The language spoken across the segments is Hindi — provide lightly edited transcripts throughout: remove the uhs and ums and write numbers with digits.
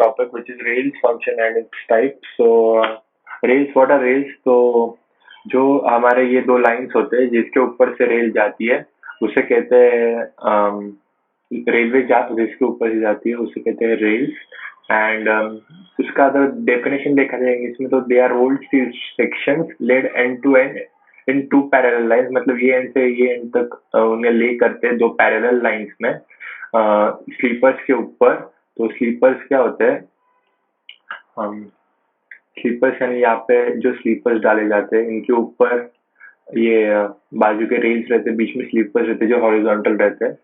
topic, which is rails function and its types. So, rails, what are rails? तो जो हमारे ये दो लाइंस होते हैं जिसके ऊपर से रेल जाती है, उसे कहते हैं रेलवे जा जिसके ऊपर से जाती है उसे कहते हैं रेल्स. एंड उसका अगर डेफिनेशन देखा जाए इंग्लिश में तो they are old steel sections laid end to end in two parallel lines. मतलब ये एंड से ये एंड तक उन्हें ले करते हैं दो पैरेलल लाइंस में स्लीपर्स के ऊपर. तो स्लीपर्स क्या होते हैं? हम स्लीपर्स यानी यहाँ पे जो स्लीपर्स डाले जाते हैं इनके ऊपर ये बाजू के रेल्स रहते हैं, बीच में स्लीपर्स रहते हैं जो हॉरिजॉन्टल रहते हैं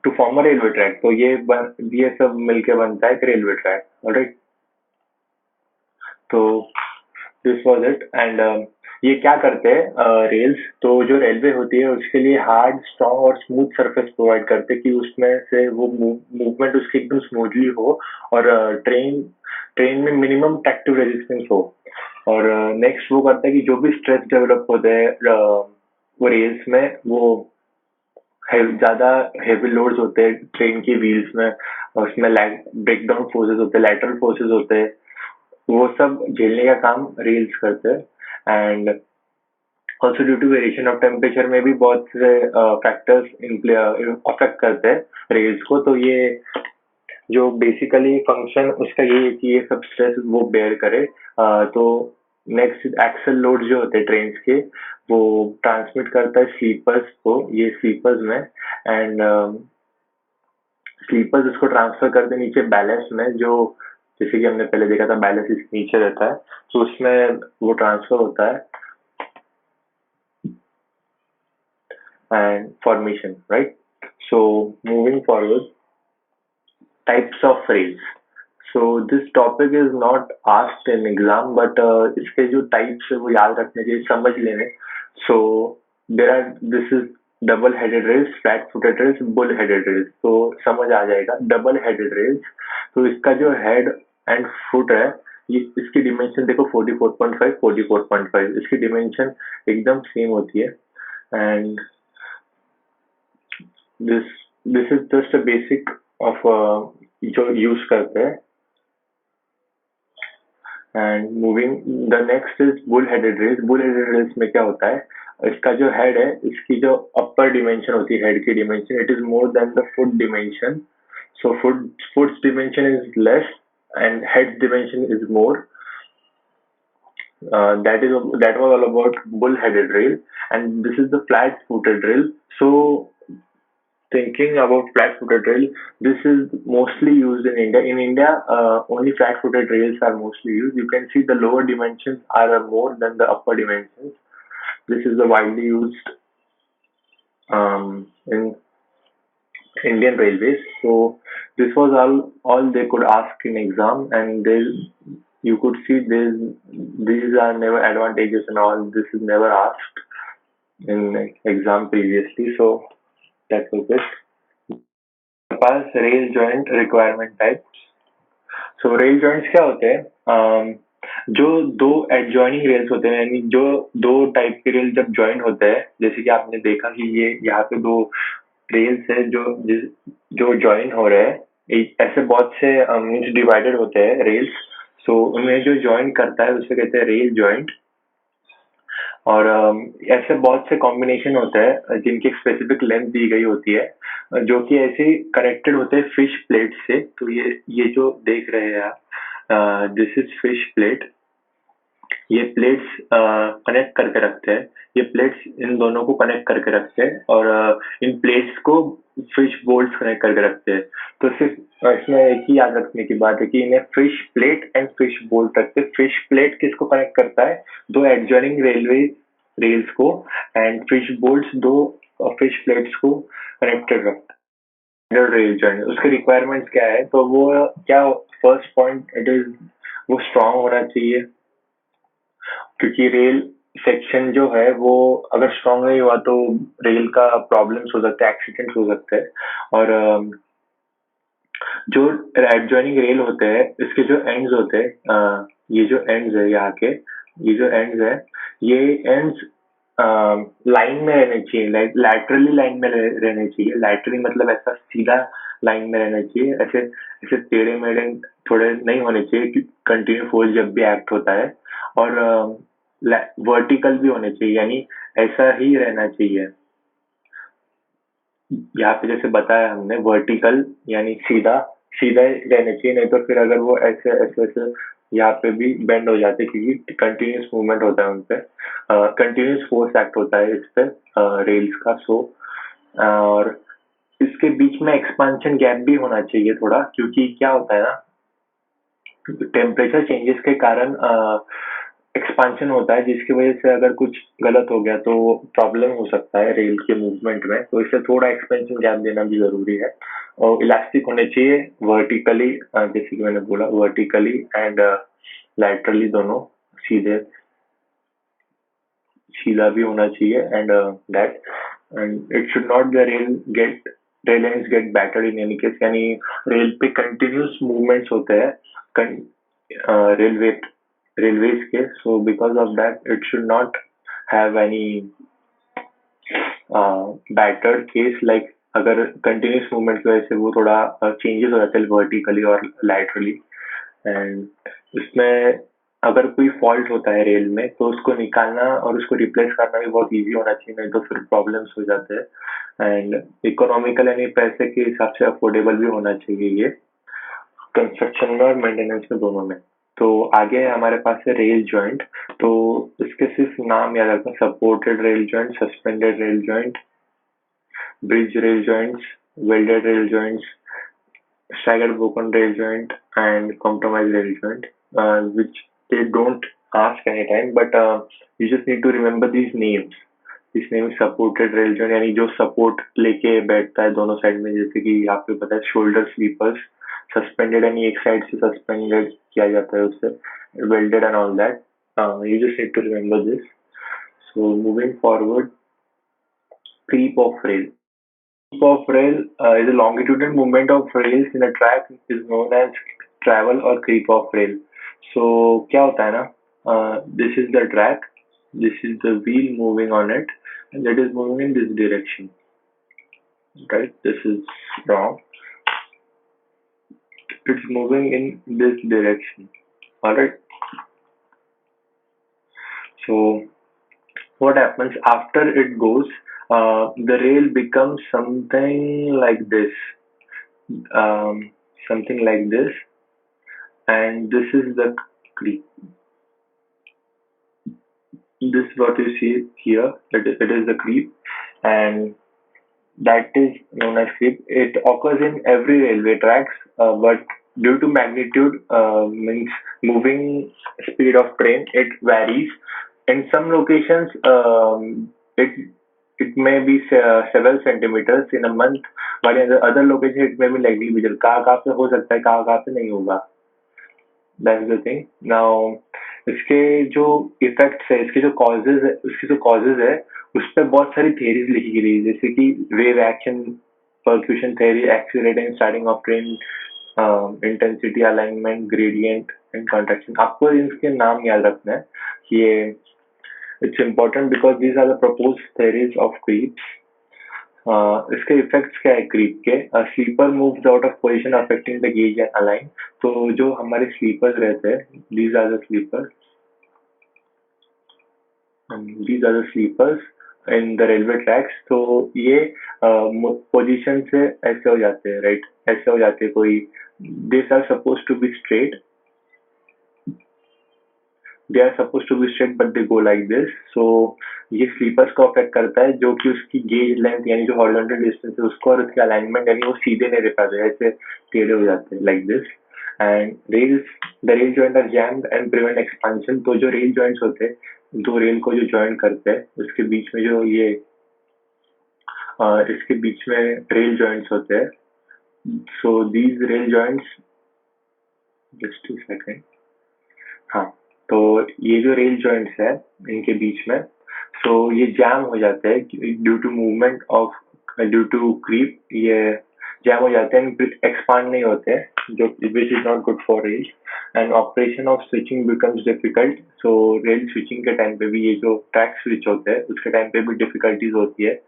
to form a railway track. तो ये सब मिलके बनता है एक रेलवे ट्रैक. ऑलराइट, तो दिस वाज इट. एंड ये क्या करते हैं रेल्स? तो जो रेलवे होती है उसके लिए हार्ड, स्ट्रॉन्ग और स्मूथ सरफेस प्रोवाइड करते हैं कि उसमें से वो मूवमेंट उसकी एकदम स्मूथली हो और ट्रेन ट्रेन में मिनिमम ट्रैक्टिव रेजिस्टेंस हो. और नेक्स्ट वो करता है कि जो भी स्ट्रेस डेवलप होते हैं वो रेल्स में, वो ज्यादा हेवी लोड्स होते हैं ट्रेन की व्हील्स में, और उसमें ब्रेक डाउन फोर्सेस होते हैं, लैटरल फोर्सेस होते हैं, वो सब झेलने का काम रेल्स करते हैं. And also due to variation of temperature में भी बहुत से फैक्टर्स अफेक्ट करते हैं रेल्स को. तो ये जो बेसिकली फंक्शन उसका ये है कि ये सब स्ट्रेस वो बेयर करे. तो नेक्स्ट एक्सल लोड जो होते हैं ट्रेन के, वो ट्रांसमिट करता है स्लीपर्स को, ये स्लीपर्स में. एंड स्लीपर्स उसको ट्रांसफर करते हैं नीचे बैलेंस में, जो जैसे कि हमने पहले देखा था बैलेंस इस नीचे रहता है, तो उसमें वो ट्रांसफर होता है. And formation, right. So moving forward, types of rails. So this topic is not asked in exam, but इसके जो types है वो याद रखने चाहिए, समझ लेने. So there are, this is double headed rails, flat footed rails, bull headed rails. तो समझ आ जाएगा. double headed rails, तो इसका जो head and foot है, ये इसकी डिमेंशन देखो 44.5 44.5, इसकी डिमेंशन एकदम सेम होती है. And this is just a basic of जो यूज करते हैं. And moving the next is bull headed rails. Bull headed rails में क्या होता है? इसका जो हेड है, इसकी जो अपर डिमेंशन होती है, हेड की dimension, it is more than the foot dimension. So foots dimension is less and head dimension is more. That was all about bull headed rail. And this is the flat footed rail. So thinking about flat-footed rail, this is mostly used in India. In India, only flat-footed rails are mostly used. You can see the lower dimensions are more than the upper dimensions. This is the widely used in Indian railways. So this was all they could ask in exam, and you could see these are never advantages and all. This is never asked in exam previously. So that was it. Pass rail joint requirement types. So rail joints क्या होते हैं? जो दो एडजॉइनिंग रेल्स होते हैं, यानी जो दो टाइप के रेल जब ज्वाइन होते हैं, जैसे कि आपने देखा कि ये यहाँ पे दो रेल्स है जो ज्वाइन हो रहे हैं, ऐसे बहुत से मीन्स डिवाइडेड होते हैं रेल्स. सो उन्हें जो ज्वाइन करता है उसे कहते हैं रेल जॉइंट. और ऐसे बहुत से कॉम्बिनेशन होते हैं जिनकी स्पेसिफिक लेंथ दी गई होती है, जो कि ऐसे कनेक्टेड होते हैं फिश प्लेट से. तो ये जो देख रहे हैं आप, दिस इज फिश प्लेट. ये प्लेट्स कनेक्ट करके रखते हैं, ये प्लेट्स इन दोनों को कनेक्ट करके रखते हैं, और इन प्लेट्स को फिश बोल्ट्स कनेक्ट करके रखते हैं. तो सिर्फ इसमें एक ही याद रखने की बात है कि इन्हें fish plate and fish bolt रखते हैं. फिश प्लेट किसको कनेक्ट करता है? दो एडजॉइनिंग रेलवे रेल्स को. एंड फिश बोल्ट्स दो फिश प्लेट्स को कनेक्टेड रखता है. रेल जॉइंट, उसके रिक्वायरमेंट्स क्या है? तो वो क्या, फर्स्ट पॉइंट इट इज वो स्ट्रांग होना चाहिए, क्योंकि रेल सेक्शन जो है वो अगर स्ट्रांग नहीं हुआ तो रेल का प्रॉब्लम्स हो सकते हैं, एक्सीडेंट्स हो सकते हैं. और जो एडजॉइनिंग रेल होते हैं, इसके जो एंड्स होते हैं, ये जो एंड्स है यहाँ के, ये जो एंड्स है, ये एंड्स लाइन में रहने चाहिए, लैटरली लाइन में रहने चाहिए. लैटरली मतलब ऐसा सीधा लाइन में रहना चाहिए. ऐसे ऐसे टेढ़े मेढ़े थोड़े नहीं होने चाहिए, कंटिन्यू फोर्स जब भी एक्ट होता है, और वर्टिकल भी होने चाहिए, यानी ऐसा ही रहना चाहिए। यहाँ पे जैसे बताया हमने, वर्टिकल यानी सीधा सीधा ही रहना चाहिए, नहीं तो फिर अगर वो ऐसे ऐसे ऐसे यहाँ पे भी बेंड हो जाते हैं, क्योंकि कंटिन्यूस मूवमेंट होता है उनपे, कंटिन्यूस फोर्स एक्ट होता है इस पे रेल्स का। सो और इसके बीच में एक्सपांशन गैप भी होना चाहिए थोड़ा, क्योंकि क्या होता है ना, टेम्परेचर चेंजेस के कारण एक्सपांशन होता है, जिसकी वजह से अगर कुछ गलत हो गया तो प्रॉब्लम हो सकता है रेल के मूवमेंट में, तो इससे थोड़ा एक्सपेंशन गैप देना भी जरूरी है। और इलास्टिक होने चाहिए वर्टिकली, जैसे कि मैंने बोला वर्टिकली एंड लैटरली, दोनों सीधे, सीधा भी होना चाहिए, and that, and it should not the rail lines get battered in any case, यानी रेल पे कंटिन्यूस मूवमेंट्स होते हैं रेलवे रेलवेज के, so because of that it should not have any battered case, like अगर कंटिन्यूस मूवमेंट की वजह से वो थोड़ा चेंजेस हो जाते हैं वर्टिकली और लैटरली, एंड इसमें अगर कोई फॉल्ट होता है रेल में तो उसको निकालना और उसको रिप्लेस करना भी बहुत इजी होना चाहिए, नहीं तो फिर प्रॉब्लम्स हो जाते हैं, एंड इकोनॉमिकल यानी पैसे के हिसाब से अफोर्डेबल भी होना चाहिए ये, कंस्ट्रक्शन में और मेंटेनेंस में, दोनों में। तो आगे हमारे पास है रेल जॉइंट। तो इसके सिर्फ नाम याद रखना, supported rail joint, suspended rail joint, bridge rail joints, welded rail joints, staggered broken rail joint, and compromised rail joint, which they don't ask anytime, but you just need to remember these names. This name is supported rail joint, यानी जो सपोर्ट लेके बैठता है दोनों साइड में, जैसे कि आपको पता है शोल्डर स्लीपर्स, सस्पेंडेड यानी एक साइड से सस्पेंडेड किया जाता है उससे, welded and all that, you just need to remember this. So moving forward, creep of rail. Creep of rail is a longitudinal movement of rails in a track, is known as travel or creep of rail. So क्या होता है ना, this is the track, this is the wheel moving on it, and that is moving in this direction, right? This is wrong. It's moving in this direction. All right. So what happens after it goes? The rail becomes something like this, um, something like this, and this is the creep. This is what you see here. It is the creep, and that is known as creep. It occurs in every railway tracks, but due to magnitude, means moving speed of train, it varies. In some locations, it may be several centimeters in a month, while in the other location it may be negligible. कहाँ कहाँ पे हो सकता है, कहाँ कहाँ पे नहीं होगा, दैट्स द थिंग। नाउ इसके जो इफेक्ट्स है, इसके जो कॉजेज है, उसकी जो कॉजेज है, उस पर बहुत सारी थियरीज लिखी गई है, जैसे कि wave action, percussion theory, accelerating starting of train, intensity alignment, gradient and contraction. आपको इनके नाम याद रखना है, ये it's important because these are the propose theories of creeps. इसके इफेक्ट्स क्या है क्रीप के? Sleeper moves out of position affecting the gauge and align. तो जो हमारे स्लीपर्स रहते हैं, these are the sleepers, these are the sleepers in the railway tracks। तो ये पोजीशन से ऐसे हो जाते हैं, राइट, ऐसे हो जाते हैं कोई, this are suppose to be straight, they are suppose to be straight but they go like this. So ये स्लीपर्स को अफेक्ट करता है, जो कि उसकी गेज लेंथ यानी जो हॉरिजॉन्टल डिस्टेंस है उसको, और उसकी अलाइनमेंट यानी वो सीधे नहीं रह पाते, ऐसे टेढ़े हो जाते हैं like this. And rails, the rail joint are jammed and prevent expansion. तो जो रेल जॉइंट्स होते हैं, दो रेल को जो जॉइंट करते हैं, उसके बीच में जो ये इसके बीच में रेल जॉइंट्स होते हैं। So these rail joints, just 2 second, हाँ, तो ये जो रेल जॉइंट्स है इनके बीच में, सो ये जैम हो जाते हैं due to movement of, due to creep, ये जैम हो जाते हैं, एक्सपांड नहीं होते हैं, जो which is not good for rail, and operation of switching becomes difficult. So rail switching के टाइम पे भी, ये जो ट्रैक स्विच होते हैं उसके टाइम पे भी डिफिकल्टीज होती है,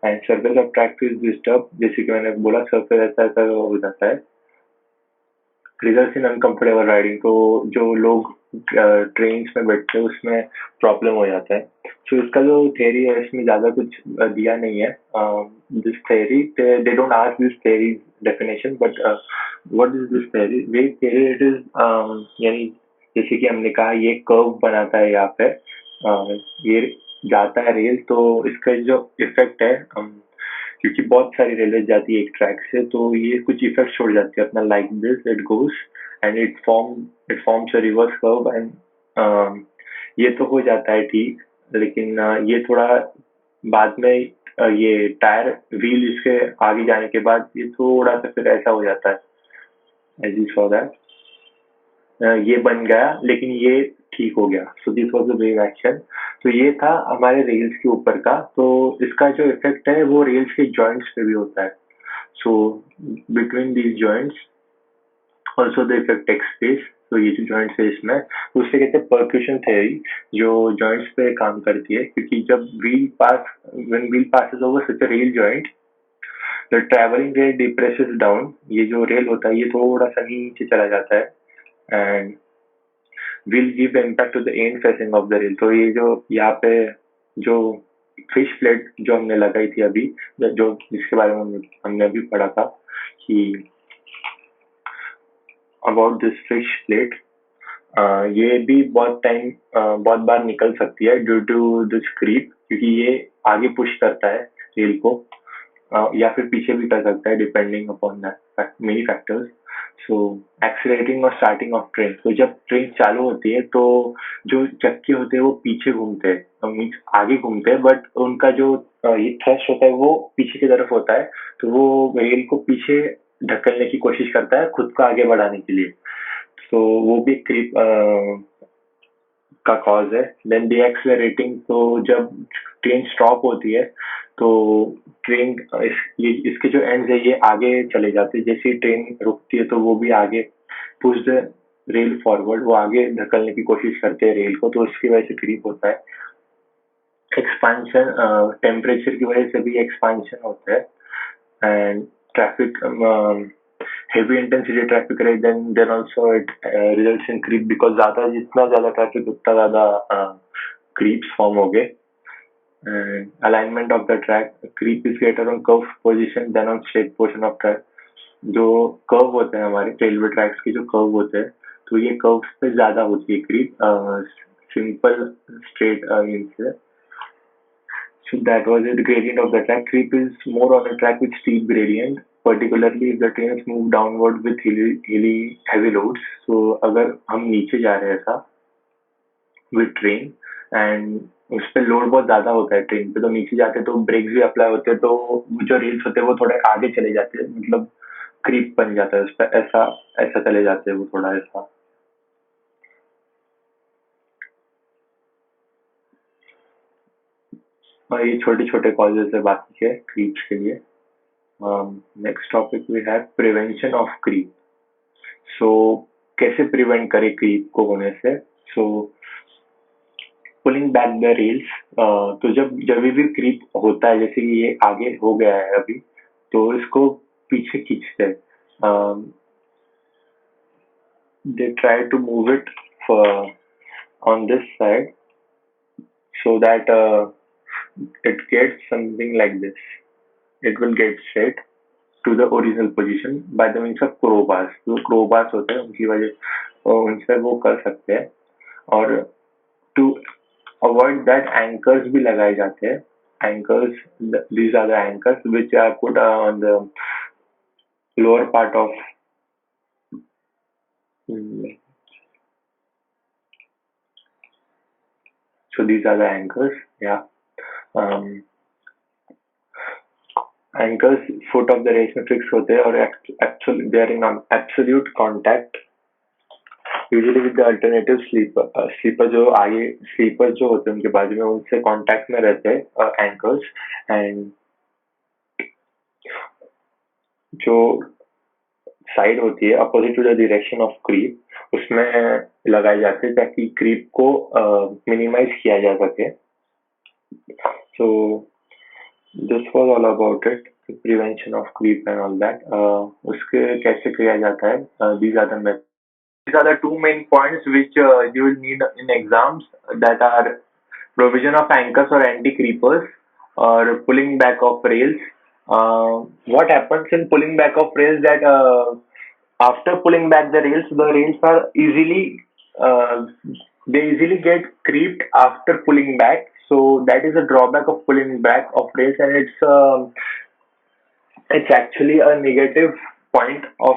and surface of track is disturb, जैसे कि मैंने बोला, सर्फेस ऐसा ऐसा हो जाता है, रिजल्ट्स इन अनकंफर्टेबल राइडिंग, तो जो लोग ट्रेन में बैठते हैं उसमें प्रॉब्लम हो जाता है। तो इसका जो थियरी है इसमें ज़्यादा कुछ दिया नहीं है। This theory, they don't ask this theory definition, but what is this theory? Way theory it is, यानी जैसे कि हमने कहा ये कर्व बनाता है यहाँ पे, ये जाता है रेल, तो इसका जो इफेक्ट है, क्योंकि बहुत सारी रेलवे जाती है एक ट्रैक से, तो ये कुछ इफेक्ट छोड़ जाती है अपना, like this it goes and it forms a reverse curve and ये तो हो जाता है ठीक, लेकिन ये थोड़ा बाद में ये टायर व्हील इसके आगे जाने के बाद ये थोड़ा सा फिर ऐसा हो जाता है, एज यू सॉ दैट ये बन गया, लेकिन ये ठीक हो गया। So this was the wave action. तो ये था हमारे रेल्स के ऊपर का। तो इसका जो इफेक्ट है वो रेल्स के जॉइंट्स पे भी होता है। So between these joints also the effect takes place. तो ये जो जॉइंट्स है इसमें, तो उसे कहते हैं परक्यूशन थ्योरी, जो जॉइंट्स पे काम करती है, क्योंकि जब when wheel passes over such a rail joint, the travelling rail depresses down. ये जो रेल होता है ये थोड़ा सा नीचे चला जाता है and will give the impact to the end facing of the rail। तो ये जो यहाँ पे जो फिश प्लेट जो हमने लगाई थी अभी, जो जिसके बारे में हमने अभी पढ़ा था कि अबाउट दिस फिश प्लेट, ये भी बहुत बार निकल सकती है ड्यू टू दिस क्रीप, क्योंकि ये आगे पुश करता है रेल को, या फिर पीछे भी कर सकता है depending upon that many factors. So accelerating और स्टार्टिंग ऑफ ट्रेन, तो जब ट्रेन चालू होती है तो जो चक्के होते हैं वो पीछे घूमते हैं, मीन्स आगे घूमते हैं, बट उनका जो ये थ्रस्ट होता है वो पीछे की तरफ होता है, तो वो रेल को पीछे ढकेलने की कोशिश करता है खुद को आगे बढ़ाने के लिए। तो वो भी क्रीप का कॉज है। देन डीएक्सेलरेटिंग, तो जब ट्रेन स्टॉप होती है तो ट्रेन इसके जो एंड्स है ये आगे चले जाते हैं, जैसे ही ट्रेन रुकती है तो वो भी आगे पुश द रेल फॉरवर्ड, वो आगे धकेलने की कोशिश करते हैं रेल को, तो उसकी वजह से क्रीप होता है। एक्सपांशन, टेम्परेचर की वजह से भी एक्सपांशन होता है and traffic, heavy intensity traffic रहे, then also it results in creep, because जितना ज्यादा ट्रैफिक उतना ज्यादा creeps फॉर्म हो गए। Alignment of the track, creep is greater on curved position than on straight portion of track। जो कर्व होते हैं हमारे रेलवे ट्रैक्स के, जो कर्व होते हैं, तो ये कर्व्स पे ज्यादा होती है क्रीप, सिंपल स्ट्रेट से। So that was it. Gradient of the track. Creep is more on a track with steep gradient, particularly if the trains move downward with hilly heavy loads. So अगर हम नीचे जा रहे हैं ऐसा with train and उस पे लोड बहुत ज्यादा होता है ट्रेन पे, तो नीचे जाते तो ब्रेक्स भी अप्लाई होते हैं, तो जो रेल्स होते हैं वो थोड़े आगे चले जाते हैं, मतलब क्रीप बन जाता है उस पर, ऐसा ऐसा चले जाते हैं वो थोड़ा ऐसा। और ये छोटे छोटे कॉजेज है बाकी के क्रीप्स के लिए। Next topic we have prevention of creep. So कैसे प्रिवेंट करें क्रीप को होने से? So pulling back the rails, तो जब भी क्रीप होता है, जैसे कि ये आगे हो गया है अभी, तो इसको पीछे खींचते हैं। They try to move it on this side so that it gets something like this, it will get set to the original position by the means of crowbars। जो crowbars होते हैं उनकी वजह उनसे वो कर सकते हैं। और टू अवॉइड दैट एंकर्स भी लगाए जाते हैं। Anchors, these are the anchors which are put on the lower part of, so these are the anchors, yeah। um, anchors foot of the race में फिक्स होते हैं और actually they are in absolute contact usually with the alternative sleeper. Sleeper जो आगे स्लीपर जो होते हैं उनके बाजू में उनसे कांटेक्ट में रहते हैं एंकर्स, एंड जो साइड होती है opposite to the direction of creep उसमें लगाए जाते हैं ताकि क्रीप को मिनिमाइज किया जा सके। So this was all about it. prevention of creep and all that. उसके कैसे किया जाता है? These are the methods. These are the two main points which you will need in exams, that are provision of anchors or anti-creepers, or pulling back of rails. What happens in pulling back of rails, that after pulling back the rails are easily uh, they easily get creeped after pulling back. So that is a drawback of pulling back of rails, and it's actually a negative point of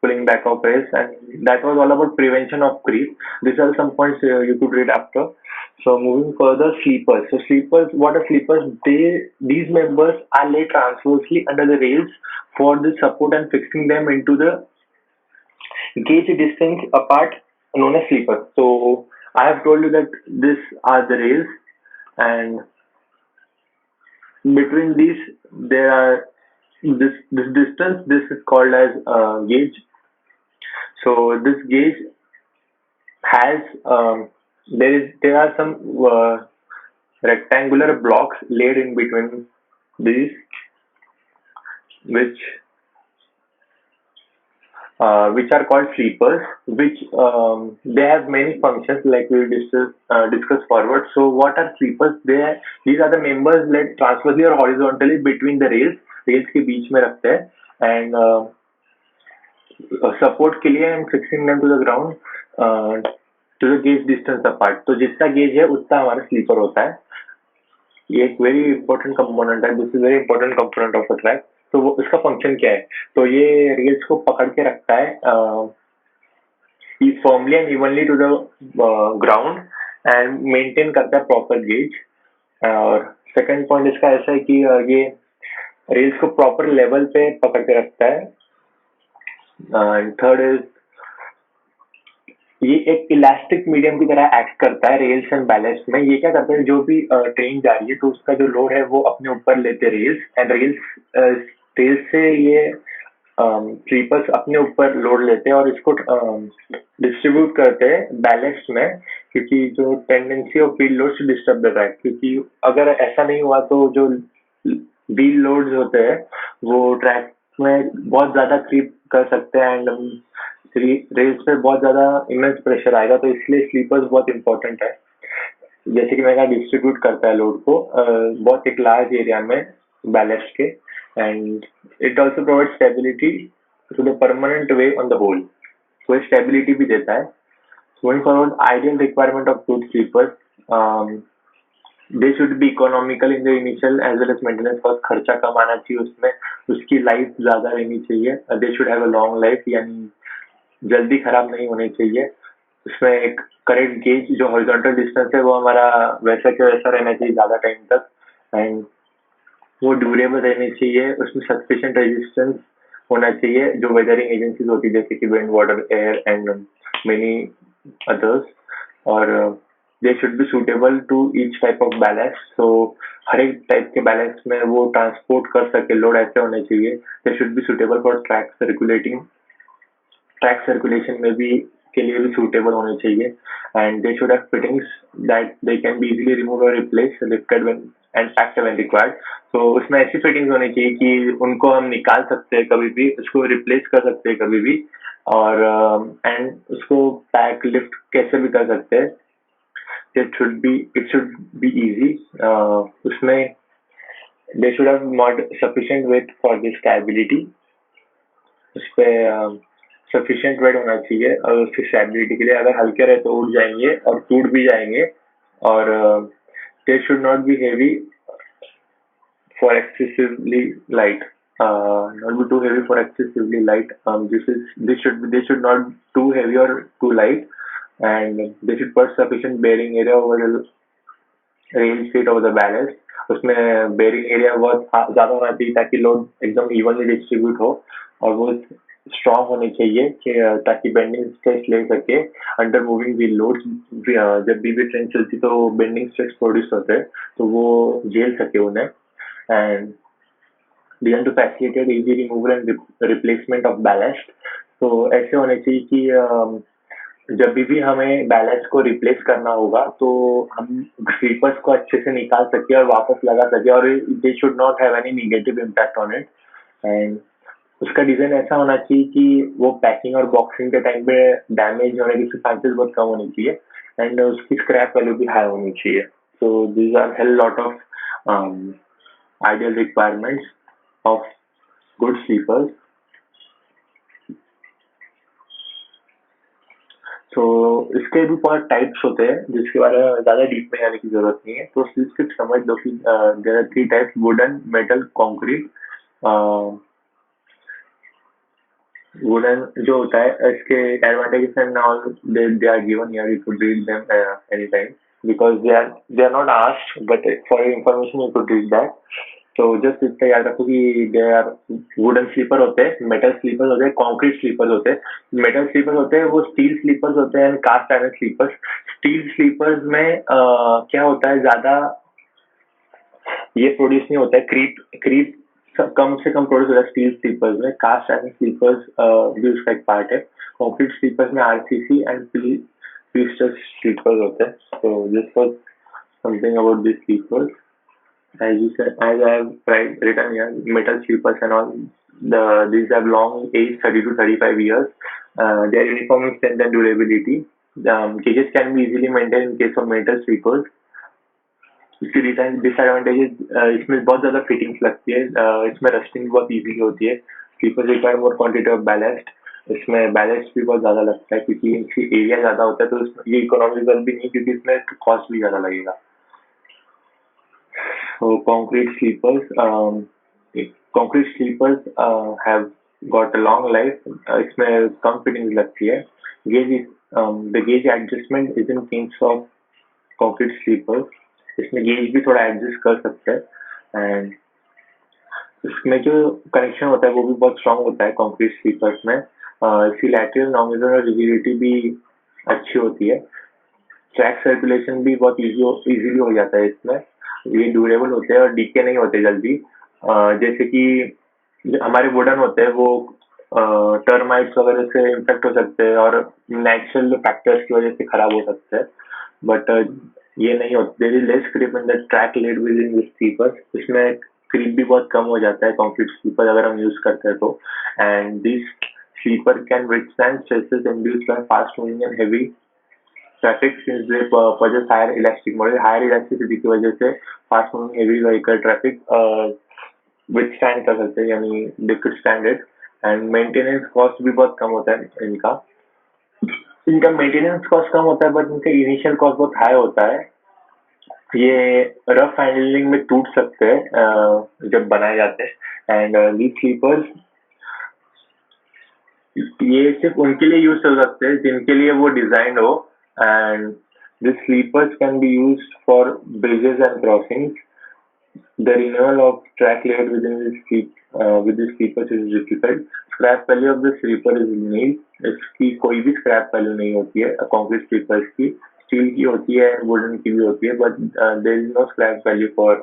pulling back of rails, and that was all about prevention of creep. These are some points you could read after. So moving further, sleepers. So sleepers, what are sleepers? These members are laid transversely under the rails for the support and fixing them into the gauge distance apart, known as sleepers. So I have told you that these are the rails, and between these there are this distance. This is called as gauge. So this gauge has there are some rectangular blocks laid in between these, which which are called sleepers, which they have many functions, like we will discuss forward. So what are sleepers? These are the members laid transversely or horizontally between the rails. Rails के बीच में रखते हैं, एंड सपोर्ट के लिए and fixing them to the ground to the gauge distance apart. तो जितना गेज है उतना हमारा स्लीपर होता है. ये एक वेरी इंपॉर्टेंट कंपोनेंट है. This is very important component of a track. तो वो इसका फंक्शन क्या है? तो ये रेल्स को पकड़ के रखता है firmly and evenly to the ground, and maintain करता है प्रॉपर गेज. और सेकंड पॉइंट इसका ऐसा है कि ये रेल्स को प्रॉपर लेवल पे पकड़ के रखता है. एंड थर्ड इज, ये एक इलास्टिक मीडियम की तरह एक्ट करता है रेल्स एंड बैलेस्ट में. ये क्या करते हैं, जो भी ट्रेन जा रही है तो उसका जो लोड है वो अपने ऊपर लेते रेल्स, एंड रेल्स से ये स्लीपर्स अपने ऊपर लोड लेते हैं और इसको डिस्ट्रीब्यूट करते हैं बैलेस्ट में, क्योंकि जो टेंडेंसी ऑफ व्हील लोड से डिस्टर्ब देता है. क्योंकि अगर ऐसा नहीं हुआ तो जो व्हील लोड्स होते हैं वो ट्रैक में बहुत ज्यादा क्रीप कर सकते हैं, एंड रेल्स पे बहुत ज्यादा इमेंस प्रेशर आएगा. तो इसलिए स्लीपर्स बहुत इंपॉर्टेंट है. जैसे कि मैंने कहा, डिस्ट्रीब्यूट करता है लोड को बहुत एक लार्ज एरिया में बैलेस्ट के, and it also provide stability to the permanent way on the whole. तो ये स्टेबिलिटी भी देता है. Going forward, ideal requirement of good sleepers, they should be economical in the initial as well as maintenance cost. खर्चा कम आना चाहिए उसमें, उसकी लाइफ ज्यादा रहनी चाहिए. They should have a long life, यानी जल्दी खराब नहीं होने चाहिए. उसमें एक करेक्ट गेज, जो हॉरिजॉन्टल डिस्टेंस है वो हमारा वैसा के वैसा रहना चाहिए ज्यादा टाइम तक, एंड वो ड्यूरेबल रहनी चाहिए. उसमें सफिशिएंट रेजिस्टेंस होना चाहिए, जो वेदरिंग एजेंसीज होती है जैसे कि wind, water, air and many others. और they should be suitable to each type of balance. So हर एक टाइप के बैलेंस में वो ट्रांसपोर्ट कर सके लोड, ऐसे होने चाहिए. They should be suitable for track circulation में भी के लिए भी सूटेबल होने चाहिए, and they should have fittings that they can be easily remove और replace lifted when and packed when required. तो उसमें ऐसी फिटिंग्स होनी चाहिए कि उनको हम निकाल सकते हैं कभी भी, उसको रिप्लेस कर सकते हैं कभी भी, और एंड उसको पैक लिफ्ट कैसे भी कर सकते हैं. It should be easy. उसमें they should have not sufficient weight for this stability. उस पे सफिशिएंट वेट होना चाहिए और उसकी स्टेबिलिटी के लिए. अगर हल्के रहे तो उड़ जाएंगे और टूट भी जाएंगे. और they should not be heavy for excessively light, not be too heavy for excessively light. They should not too heavy or too light, and they should put sufficient bearing area over the rail seat over the ballast. उसमें बेरिंग एरिया बहुत ज्यादा होना चाहिए ताकि लोड एकदम इवनली डिस्ट्रीब्यूट हो, और वो स्ट्रॉन्ग होनी चाहिए ताकि बेंडिंग स्ट्रेस ले सके अंडर मूविंग व्हील लोड्स. जब भी ट्रेन चलती तो बेंडिंग स्ट्रेस प्रोड्यूस होते हैं, तो वो झेल सके उन्हें. And design to facilitate easy removal and replacement of ballast. तो ऐसे होने चाहिए कि जब भी हमें बैलेंस को रिप्लेस करना होगा तो हम स्लीपर्स को अच्छे से निकाल सके और वापस लगा सके, और they should not have any negative impact on it. And उसका डिजाइन ऐसा होना चाहिए कि वो पैकिंग और बॉक्सिंग के टाइम पे डैमेज होने की चांसेस बहुत कम होनी चाहिए, एंड उसकी स्क्रैप वैल्यू भी हाई होनी चाहिए। So these are hell lot of ideal requirements of good sleepers. तो इसके भी बहुत टाइप्स होते हैं जिसके बारे में ज्यादा डीप में जाने की जरूरत नहीं है, तो सिर्फ समझ लो कि there are three types: wooden, metal, concrete. Wooden जो होता है, इसके advantages and all they are given here, you could read them any time, because they are not asked, but for information you could read that. तो जस्ट इतना याद रखो कि दे आर वुडन स्लीपर होते हैं, मेटल स्लीपर्स होते हैं, कॉन्क्रीट स्लीपर्स होते हैं। मेटल स्लीपर्स होते हैं वो स्टील स्लीपर्स होते हैं, and cast iron sleepers. Steel sleepers में क्या होता है, ज्यादा ये प्रोड्यूस नहीं होता है, क्रीप क्रीप कम से कम प्रोड्यूस होता है स्टील स्लीपर्स में। कास्ट आयरन स्लीपर्स भी उसका एक पार्ट है। कॉन्क्रीट स्लीपर्स में आरसीसी एंड पीस्टर स्लीपर्स होते हैं। तो this was something about this sleepers. As you said, as I have written here, metal sleepers and all, these have long age, 30 to 35 years. They are uniform in strength and durability. Cages can be easily maintained in case of metal sleepers. इसकी डिसएडवांटेजेस, इसमें बहुत ज्यादा फिटिंग्स लगती है, इसमें रस्टिंग बहुत इजीली होती है। Sleepers require more quantity of ballast. इसमें बैलेस्ट भी बहुत ज्यादा लगता है क्योंकि इनकी एरिया ज्यादा होता है, तो ये इकोनॉमिकल भी नहीं क्योंकि इसमें कॉस्ट भी ज्यादा लगेगा। So concrete sleepers have got a long life. इसमें कम फिटिंग्स लगती है। Gauge the gauge adjustment is in case of concrete sleepers। इसमें गेज भी थोड़ा एडजस्ट कर सकते हैं, एंड इसमें जो कनेक्शन होता है वो भी बहुत स्ट्रांग होता है कंक्रीट स्लीपर्स में। इसकी लैटरल नॉमिनल और रिजिडिटी भी अच्छी होती है। ट्रैक सर्कुलेशन भी बहुत इजीली हो जाता है इसमें। ये ड्यूरेबल होते हैं और डीके नहीं होते जल्दी। जैसे कि जो हमारे वुडन होते हैं वो टर्माइट्स वगैरह से इन्फेक्ट हो सकते हैं और नेचुरल फैक्टर्स की वजह से खराब हो सकते हैं, बट ये नहीं होता। There is less creep in the track laid with in sleepers. इसमें क्रीप भी बहुत कम हो जाता है कंक्रीट स्लीपर अगर हम यूज करते हैं तो। And this sleeper can withstand stresses induced by fast moving and heavy traffic since they possess higher elastic model. Higher elasticity की वजह से fast moving heavy vehicle traffic withstand कर सकते हैं, यानी they could stand it. And maintenance cost भी बहुत कम होता है इनका। इनका मेंटेनेंस कॉस्ट कम होता है बट इनका इनिशियल कॉस्ट बहुत हाई होता है। ये रफ हैंडलिंग में टूट सकते हैं जब बनाए जाते हैं। एंड लीड स्लीपर्स, ये सिर्फ उनके लिए यूज हो सकते हैं जिनके लिए वो डिजाइन हो। And this sleepers can be used for bridges and crossings. The renewal of track laid with the sleepers is difficult. Scrap value of the sleeper is nil। इसकी कोई भी स्क्रैप वैल्यू नहीं होती है कंक्रीट स्लीपर्स की। स्टील की होती है, वुडन की भी होती है, but there is no scrap value for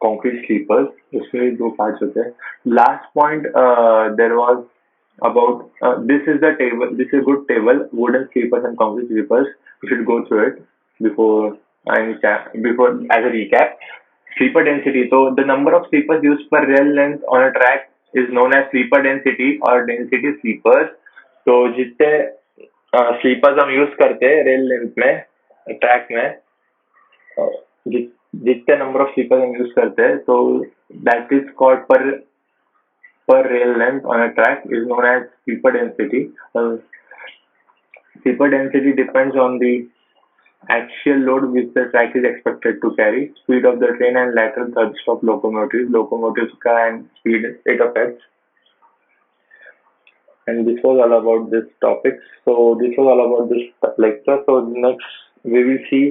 concrete sleepers. इसमें दो पार्ट्स होते हैं। Last point there was about this is the table, this is a good table: wooden sleepers and concrete sleepers. You should go through it before before as a recap. Sleeper density, so the number of sleepers used per rail length on a track is known as sleeper density or density sleepers। तो जितने स्लीपर्स हम यूज करते हैं रेल लेंथ में, ट्रैक में, जितने नंबर ऑफ स्लीपर्स हम यूज करते हैं, तो that is called per rail length on a track is known as sleeper density। Sleeper density depends on the axial load which the track is expected to carry, speed of the train and lateral thrust of locomotives ka and speed it affects। And this was all about this topic. So this was all about this lecture. So next we will see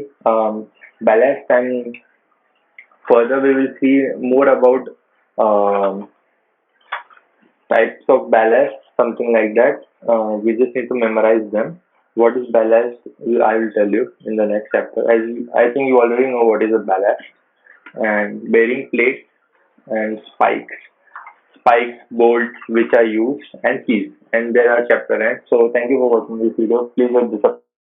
ballast, and further we will see more about um, types of ballast, something like that. We just need to memorize them. What is ballast? I will tell you in the next chapter. As I think you already know what is a ballast. And bearing plates and spikes. spikes, bolts, which are used, and keys. And there are chapter ends. So thank you for watching this video. Please hit the subscribe